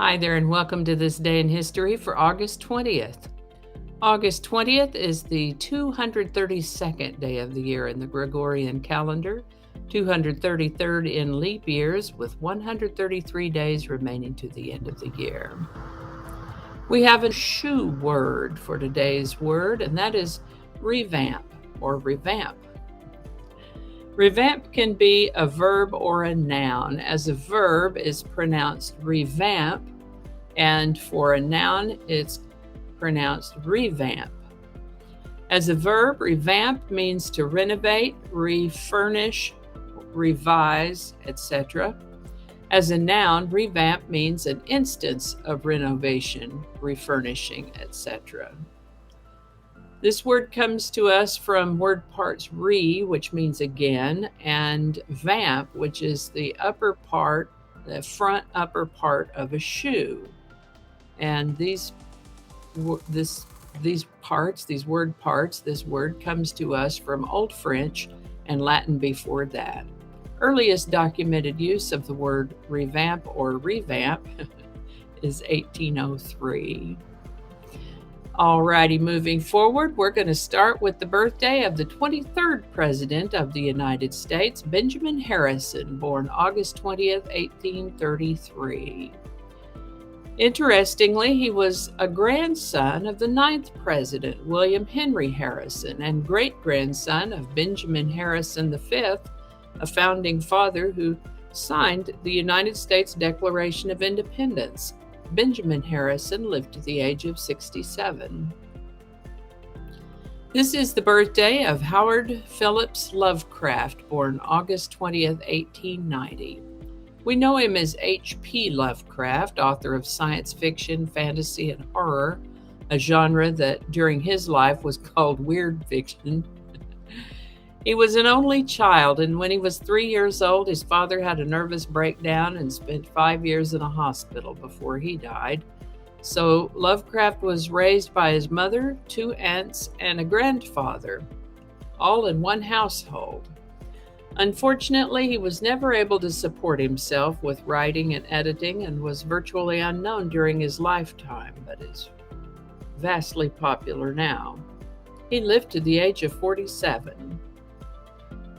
Hi there, and welcome to this day in history for August 20th. August 20th is the 232nd day of the year in the Gregorian calendar, 233rd in leap years, with 133 days remaining to the end of the year. We have a shoe word for today's word, and that is revamp or revamp. Revamp can be a verb or a noun. As a verb, is pronounced revamp, and for a noun, it's pronounced revamp. As a verb, revamp means to renovate, refurnish, revise, etc. As a noun, revamp means an instance of renovation, refurnishing, etc. This word comes to us from word parts re, which means again, and vamp, which is the upper part, the front upper part of a shoe. And these word parts, this word comes to us from Old French and Latin before that. Earliest documented use of the word revamp or revamp is 1803. Alrighty, moving forward, we're going to start with the birthday of the 23rd President of the United States, Benjamin Harrison, born August 20th, 1833. Interestingly, he was a grandson of the 9th President, William Henry Harrison, and great-grandson of Benjamin Harrison V, a founding father who signed the United States Declaration of Independence. Benjamin Harrison lived to the age of 67. This is the birthday of Howard Phillips Lovecraft, born August 20th, 1890. We know him as H.P. Lovecraft, author of science fiction, fantasy, and horror, a genre that during his life was called weird fiction. He was an only child, and when he was 3 years old, his father had a nervous breakdown and spent 5 years in a hospital before he died. So Lovecraft was raised by his mother, 2 aunts, and a grandfather, all in one household. Unfortunately, he was never able to support himself with writing and editing and was virtually unknown during his lifetime, but is vastly popular now. He lived to the age of 47.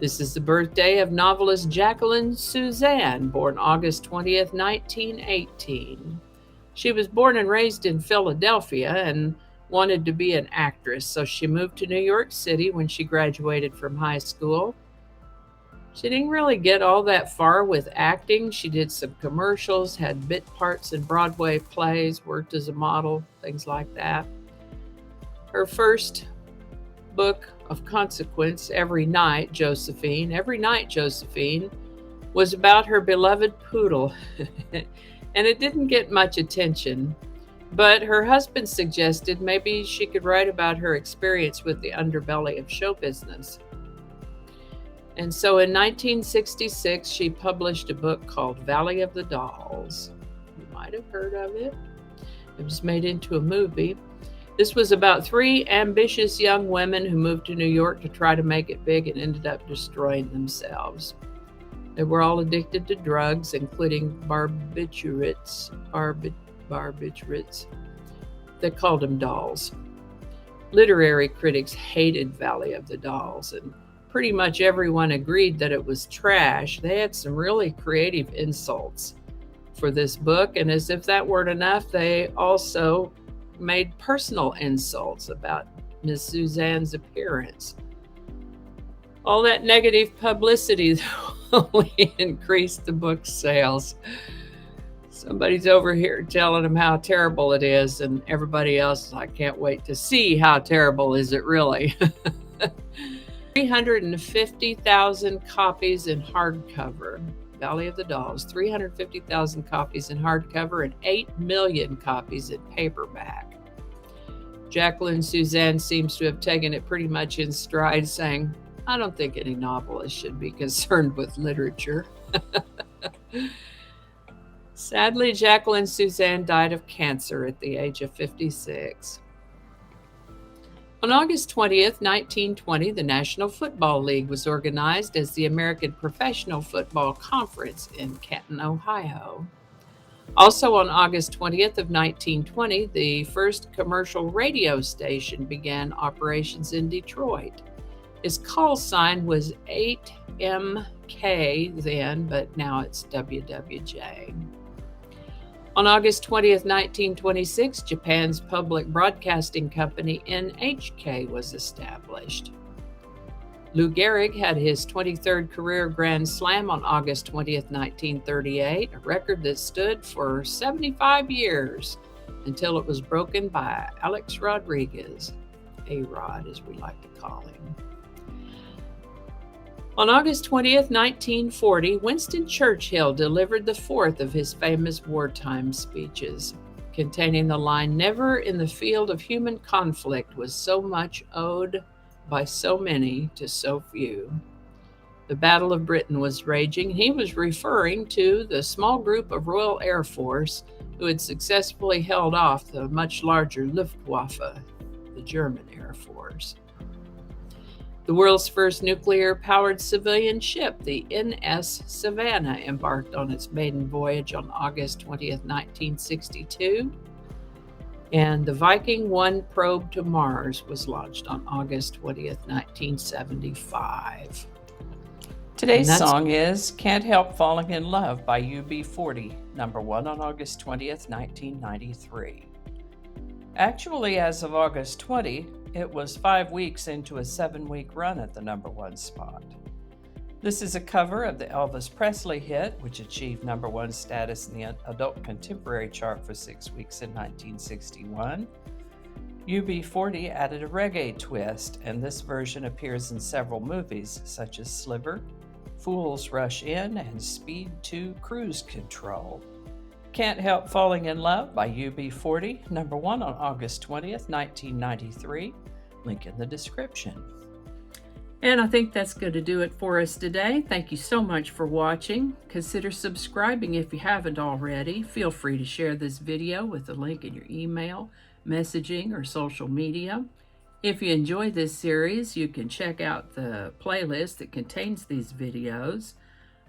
This is the birthday of novelist Jacqueline Susann, born August 20th, 1918. She was born and raised in Philadelphia and wanted to be an actress, so she moved to New York City when she graduated from high school. She didn't really get all that far with acting. She did some commercials, had bit parts in Broadway plays, worked as a model, things like that. Her first book of consequence, Every Night, Josephine, was about her beloved poodle, and it didn't get much attention. But her husband suggested maybe she could write about her experience with the underbelly of show business. And so in 1966, she published a book called Valley of the Dolls. You might have heard of it. It was made into a movie. This was about 3 ambitious young women who moved to New York to try to make it big and ended up destroying themselves. They were all addicted to drugs, including barbiturates. They called them dolls. Literary critics hated Valley of the Dolls, and pretty much everyone agreed that it was trash. They had some really creative insults for this book, and as if that weren't enough, they also made personal insults about Miss Susann's appearance. All that negative publicity only increased the book's sales. Somebody's over here telling them how terrible it is, and everybody else is like, I can't wait to see how terrible is it really. 350,000 copies in hardcover. Valley of the Dolls, 350,000 copies in hardcover and 8 million copies in paperback. Jacqueline Susann seems to have taken it pretty much in stride, saying, I don't think any novelist should be concerned with literature. Sadly, Jacqueline Susann died of cancer at the age of 56. On August 20th, 1920, the National Football League was organized as the American Professional Football Conference in Canton, Ohio. Also on August 20th of 1920, the first commercial radio station began operations in Detroit. His call sign was 8MK then, but now it's WWJ. On August 20th, 1926, Japan's public broadcasting company NHK was established. Lou Gehrig had his 23rd career Grand Slam on August 20th, 1938, a record that stood for 75 years until it was broken by Alex Rodriguez, A-Rod as we like to call him. On August 20th, 1940, Winston Churchill delivered the fourth of his famous wartime speeches, containing the line, "Never in the field of human conflict was so much owed by so many to so few." The Battle of Britain was raging. He was referring to the small group of Royal Air Force who had successfully held off the much larger Luftwaffe, the German Air Force. The world's first nuclear-powered civilian ship, the NS Savannah, embarked on its maiden voyage on August 20th, 1962. And the Viking 1 probe to Mars was launched on August 20th, 1975. Today's song is Can't Help Falling in Love by UB40, number 1 on August 20th, 1993. Actually, as of August 20, it was 5 weeks into a 7-week run at the number 1 spot. This is a cover of the Elvis Presley hit, which achieved number 1 status in the adult contemporary chart for 6 weeks in 1961. UB40 added a reggae twist, and this version appears in several movies, such as Sliver, Fools Rush In, and Speed 2 Cruise Control. Can't Help Falling in Love by UB40, number 1 on August 20th, 1993. Link in the description. And I think that's going to do it for us today. Thank you so much for watching. Consider subscribing if you haven't already. Feel free to share this video with a link in your email, messaging, or social media. If you enjoyed this series, you can check out the playlist that contains these videos.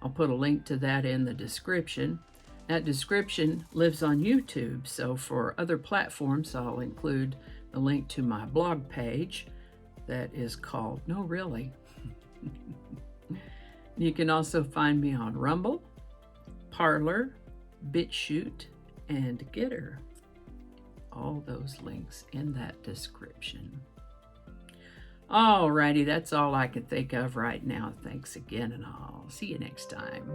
I'll put a link to that in the description. That description lives on YouTube, so for other platforms, I'll include the link to my blog page that is called No Really. You can also find me on Rumble, Parler, BitChute, and Getter. All those links in that description. Alrighty, that's all I can think of right now. Thanks again, and I'll see you next time.